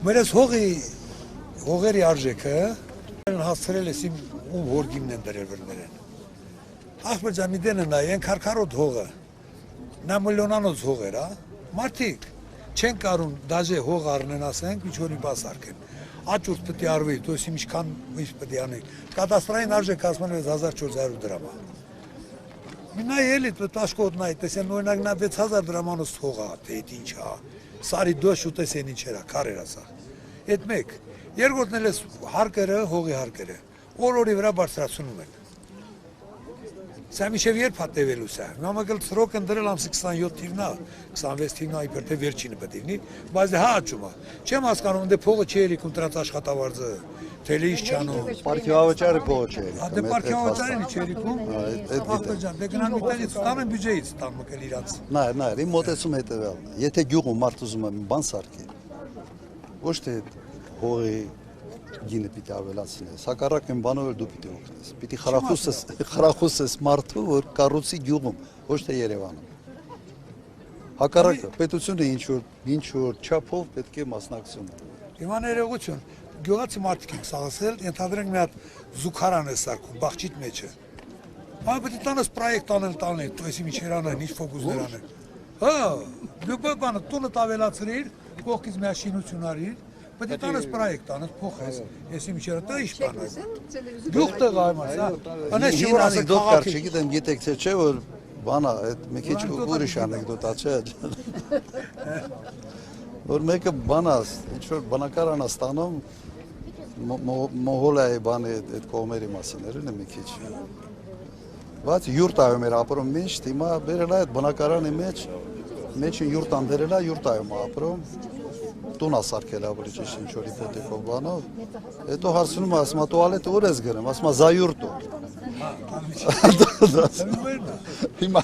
Մերս հողերի արժեքը հասցրել ես իմ հորգիմն են դրել վրներեն։ Ախպեջան մի դենը նայեն քարքարոտ հողը, նա միլիոնանոց հողեր, մարդիկ չեն կարուն դաժե հող առնեն ասենք, ինչ-որ մի բաս արկեն։ Աճուրդ պետք է արվի, դոս ինչքան ինչ պետք է անի։ Կադաստրային արժեքը ասում են 6400 դրամ։ Մինա էլի տաշկոտ նայ, տեսեն օրինակ նա 6000 դրամանոց հող է, թե դա ինչ է։ Սարի դոշ ու տեսեն ինչ era, քարեր ասա։ Այդ մեկ, երկրորդն էլ է հարկերը, հողի հարկերը։ Օր-օրի վրա բարձրացնում են։ Սա միշև երբ հատևելու սա։ Նամակել սրոկն դրել ամսի 27 թիվնա, 26 թիվնա իբր թե վերջինը պետք է լինի, բայց դե հա աճում է։ Չեմ հասկանում, դե փողը չի ելի կոնտրատ աշխատավարձը, թելի ինչ չանում։ Պարքիվավաճառի փողը չէ։ Դե պարքիվավաճառին չի ելի քում։ Ախպեջան, դե գնան միտենից ստանեն բյուջեից տան մկել իրանց։ Նայր, իմ մոտեցում հետևյալն է։ Եթե գյուղում մարդ ուզում է մի բան սարքի, ոչ թե հողի գինը պիտի ավելացնես, հակառակ այն բանով էլ դու պիտի օգնես։ Պիտի խրախուսես մարդու, որ կառուցի գյուղում, ոչ թե Երևանում։ Հակառակը, պետությունը ինչ որ չափով պետք է մասնակցություն։ Հիմա ներողություն, գյուղացի մարդիկ են սաղասել, ենթադրենք մի հատ զուգարան է սարքում, բաղջիտ մեջը։ Հա պետք է տանես պրոյեկտ տանել, այսի միջեր անեն, ինչ ֆոկուսներ անեն։ Հա, դու բանը տունը ավելացրիր, կողքից մի շինություն արիր, պետք է տանես պրոյեկտ անես, փոխես, այսի միջերը դա ինչ բան է։ Գյուղ տեղ այմ ասա։ Անես շուտ անեկդոտ կար, չգիտեմ, գիտեք թե չէ, որ բանա, այդ մի քիչ ուրիշ անեկդոտա չէ։ Որ մեկը բանա, ինչ որ բնակարան է ստանում Մոնղոլիայի բանի այդ կողմերի մասին, երևի մի քիչ։ Բայց յուրտայում էր ապրում միշտ, հիմա բերել է այդ բնակարանի մեջը յուրտան դերել է, յուրտայում է ապրում, տուն է սարքել ավելի ճիշտ ինչ որ հիպոթեկով բանով, հետո հարցնում է, ասում է տուալետը ուր ես գնում, ասում է զայուրտու։ Հիմա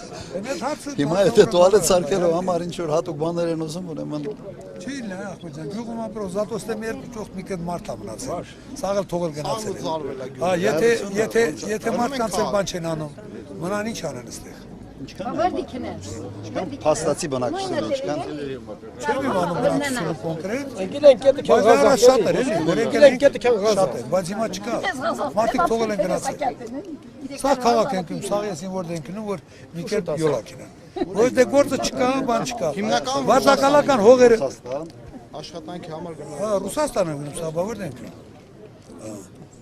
եթե տուալետ սարքելու համար ինչ որ հատուկ բաներ են ուզում, ուրեմն չի լա, ախպեջան, գյուղում ապրող զատոստե մի երկու ճոխտ մի կետ մարդ է մնացել, սաղել թողել գնացել են։ Եթե մարդկանց էլ բան չեն անում, մնան ինչ անեն ստեղ։ Փաստացի բնակչություն ինչքան։ Չեմ իմանում բնակչությունը կոնկրետ, բայց այլ շատ էր, բայց հիմա չկա, մարդիկ թողել են գնացել։ Սա քաղաք ենք ում, սաղ եսին որ դենք նում, որ մի կերպ յոլակ են։ Ոչ դե գործը չկա, բան չկա։ Վարձակալական հողերը։ Աշխատանքի համար գնալ։ Հա, Ռուսաստան են գնում, սա բավար դենք նում։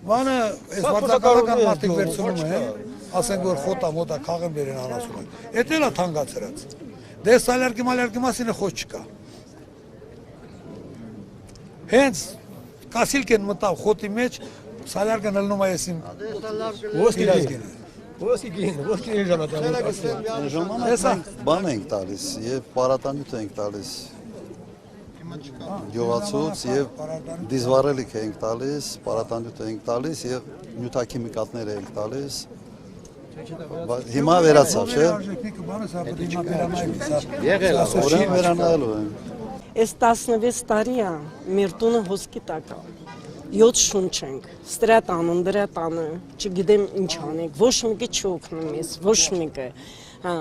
Բանը, այս վարձակալական մարդիկ վերցնում են, ասենք որ խոտա մոտա քաղեն բերեն անասում են։ Էդ էլ է թանգացրած։ Դե սալյարկի մալյարկի մասին է խոսք չկա։ Հենց կասիլկեն մտավ խոտի մեջ, սալյարկն ելնում է եսին Ոսկին ժամանակ բան ենք տալիս և պարատանյութ ենք տալիս գյուղացուց և դիզվարելիք ենք տալիս, պարատանյութ ենք տալիս և նյութաքիմիկատներ ենք տալիս Հիմա վերացավ, չէ։ Ուրեմն վերանալու են։ Այս 16 տարի է մեր տունը հոսքի տակ է։ 7 շունչ ենք, ստրատանը, դրատանը, չգիտեմ ինչ անենք, ոչ մեկը չօգնում ես, ոչ մեկը։ Հա,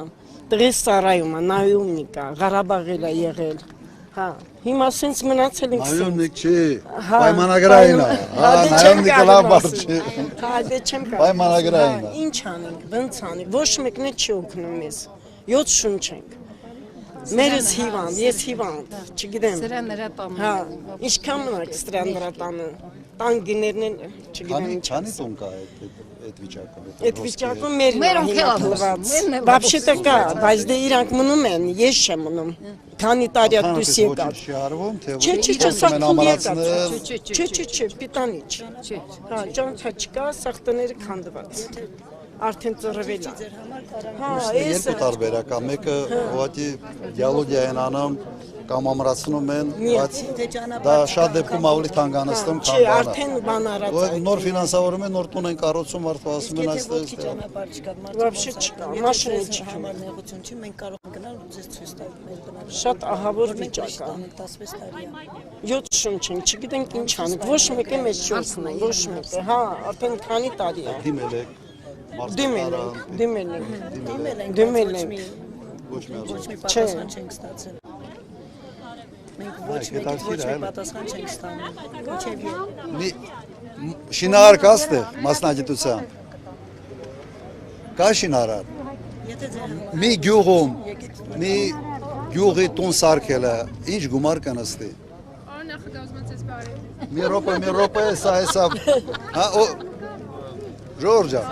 տղես սարայում է, նայումնիկ է, Ղարաբաղել է եղել։ Հա, հիմա սենց մնացել ենք սենց։ Նայումնիկ չի, պայմանագրային է, հա, նայումնիկը լավ բառ չի։ Հա, դե չեմ կարող։ Պայմանագրային է։ Ինչ անենք, ոնց անենք, ոչ մեկն է չի օգնում ես։ 7 շունչ ենք։ Մերս հիվանդ, ես հիվանդ, չգիտեմ։ Սրանրատանը։ Հա, ինչքան մնաք սրանրատանը։ Տան գներն են, չգիտեմ ինչ։ Քանի տուն կա այդ վիճակում։ Այդ վիճակում մերն է հլված։ Вообще-то կա, բայց դե իրանք մնում են, ես չեմ մնում։ Քանի տարի է դուս եկած։ Չի արվում, թե Չէ, սախտում եկած։ Չէ, պիտանի չի։ Հա, ճանցա չկա, սախտները քանդված։ Արդեն ծռվել է։ Հա, երկու տարբերակ է, մեկը ուղղակի դիալոգիա են անում, կամ ամրացնում են, բայց դա շատ դեպքում ավելի թանկանացնում, քան Չէ, արդեն բան արած է։ Նոր ֆինանսավորում են, նոր տուն են կառուցում, մարդու ասում են այստեղ։ Вообще չկա, մաշինը չկա։ Նեղություն չի, մենք կարող ենք գնալ ու ձեզ ցույց տալ մեր բնակարանը։ Շատ ահավոր վիճակ է։ 16 տարի է։ 7 շունչ են, չգիտենք ինչ անենք, ոչ մեկը մեզ չի օգնում, ոչ մեկը։ Հա, արդեն քանի տարի է։ Դիմել ենք, Դիմել ենք։ ոչ մի Չէ։ պատասխան չենք ստացել։ Մենք ոչ մեկից ոչ մեկ պատասխան չենք ստանում։ Ոչ Մի շինարար կա ստեղ մասնագիտության։ Կա շինարար։ Եթե ձեր համար Մի գյուղում, մի գյուղի տուն սարքելը ինչ գումար կնստի։ Նախ գազացած բարի։ Մի րոպե, հեսա։ Հա, Ժորժա։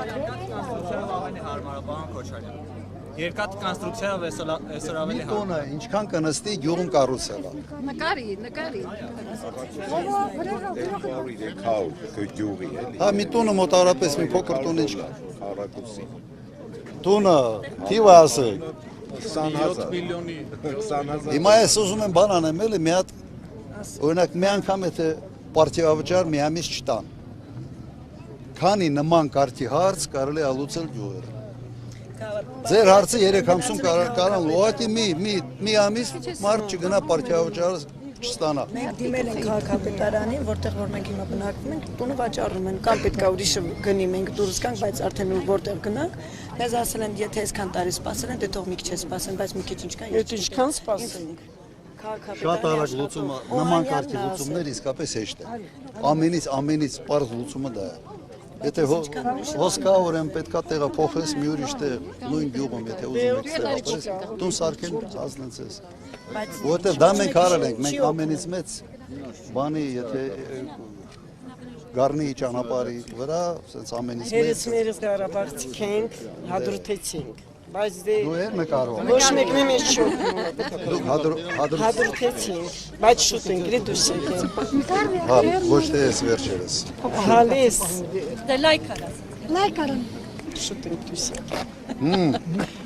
Երկաթ կոնստրուկցիայով այսօր ավելի Մի տունը ինչքան կնստի գյուղում կառուցելը։ Նկարի։ Հա, մի տունը մոտավորապես մի փոքր տուն ինչ կա։ Տունը թիվը ասեք։ 7 միլիոնի Հիմա ես ուզում եմ բան անեմ, էլի մի հատ օրինակ մի անգամ եթե պարտիավճար մի ամիս չտան։ Քանի նման կարգի հարց կարելի է լուծել գյուղերը։ Ձեր հարցը 3 ամսում կարան լուղակի մի ամիս մարդ չգնա պարտիավճար չստանա։ մենք դիմել ենք քաղաքապետարանին, որտեղ որ մենք հիմա բնակվում ենք, տունը վաճառում են, կամ պետք է ուրիշը գնի, մենք դուրս գանք, բայց արդեն որտեղ գնանք, մեզ ասել են, եթե այսքան տարի սպասել են, դե թող մի քիչ սպասեն, բայց մի քիչ ինչքան Ետ ինչքան սպասենք։ Շատ արագ լուծումը, նման կարգի լուծումներ իսկապես հեշտ է։ Ամենից պարզ լուծումը դա է։ Եթե հոսքա օրեն պետքա տեղը փոխես մի ուրիշ տեղ, նույն գյուղում, եթե ուզում եք ստեղծես, տուն սարքեն ազնեցես։ Որտեղ դա մենք արել ենք, մենք ամենից մեծ բանի, եթե Գառնի ճանապարհի վրա, ասենց ամենից Հերս մեծ։ մերս Ղարաբաղցիք ենք, հադրութեցինք։ Բայց դե Դու էր նկարում։ ոչ մեկն է մեզ շուտ։ Դուք Հադրութեցինք, բայց շուտ ենք, դուրս եկել։ հա, ոչ թե ես վերջերս։ Հալես Դե լայք արած։ շուտ ենք դուրս եկել։